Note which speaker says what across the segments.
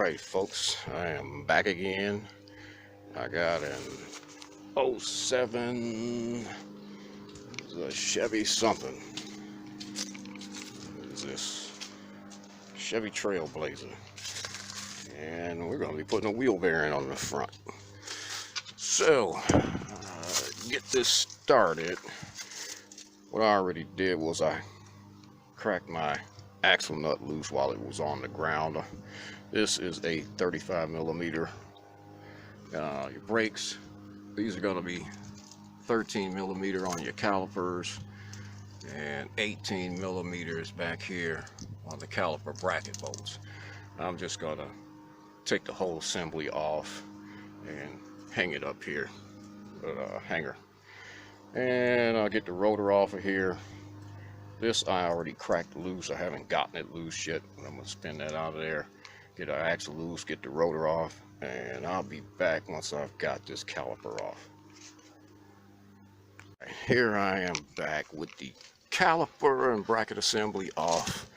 Speaker 1: Alright folks, I am back again. I got an '07, it's a Chevy something. What is this? Chevy Trailblazer. And we're going to be putting a wheel bearing on the front. So, get this started. What I already did was I cracked my axle nut loose while it was on the ground. This is a 35 millimeter. Your brakes, these are going to be 13 millimeter on your calipers and 18 millimeters back here on the caliper bracket bolts. I'm just going to take the whole assembly off and hang it up here with a hanger. And I'll get the rotor off of here. This I already cracked loose. I haven't gotten it loose yet. I'm going to spin that out of there, get our axle loose, get the rotor off, and I'll be back once I've got this caliper off. Here I am back with the caliper and bracket assembly off.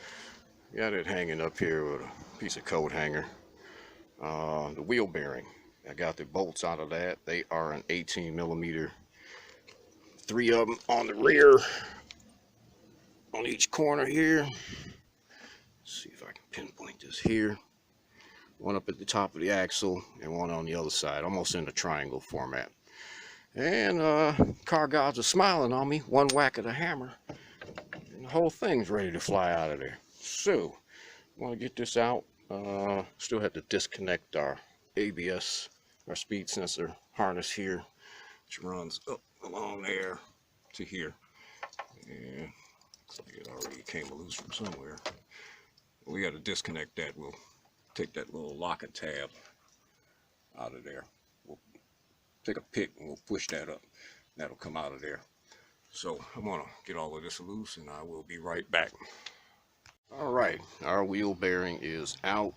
Speaker 1: Got it hanging up here with a piece of coat hanger. The wheel bearing, I got the bolts out of that. They are an 18 millimeter. 3 of them on the rear, on each corner here. Let's see if I can pinpoint this here. One up at the top of the axle and one on the other side, almost in the triangle format. And car gods are smiling on me. One whack of the hammer and the whole thing's ready to fly out of there. So I want to get this out. Still have to disconnect our ABS, our speed sensor harness here, which runs up along there to here. And looks like it already came loose from somewhere. We got to disconnect that. We'll take that little lock and tab out of there. We'll take a pick and we'll push that up. That'll come out of there. So I'm gonna get all of this loose and I will be right back. Alright, our wheel bearing is out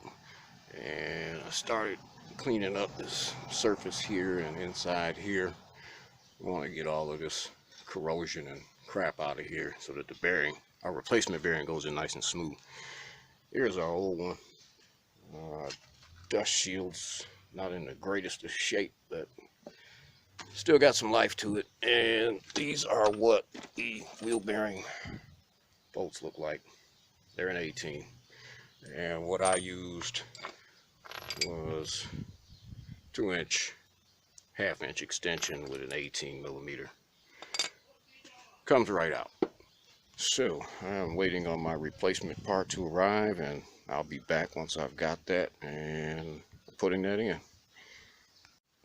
Speaker 1: and I started cleaning up this surface here and inside here. We want to get all of this corrosion and crap out of here so that the bearing, our replacement bearing, goes in nice and smooth. Here's our old one. Dust shields, not in the greatest of shape, but still got some life to it. And these are what the wheel bearing bolts look like. They're an 18. And what I used was 2-inch, half-inch extension with an 18 millimeter. Comes right out. So I'm waiting on my replacement part to arrive, and I'll be back once I've got that and putting that in.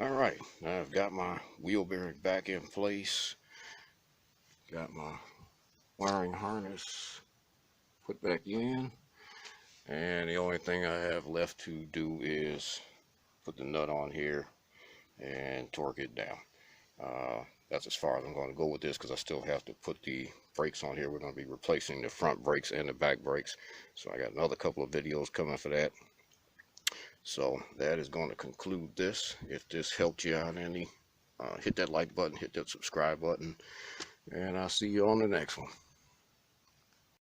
Speaker 1: Alright, I've got my wheel bearing back in place. Got my wiring harness put back in. And the only thing I have left to do is put the nut on here and torque it down. That's as far as I'm going to go with this because I still have to put the brakes on here. We're going to be replacing the front brakes and the back brakes. So I got another couple of videos coming for that. So that is going to conclude this. If this helped you out any, hit that like button, hit that subscribe button, and I'll see you on the next one.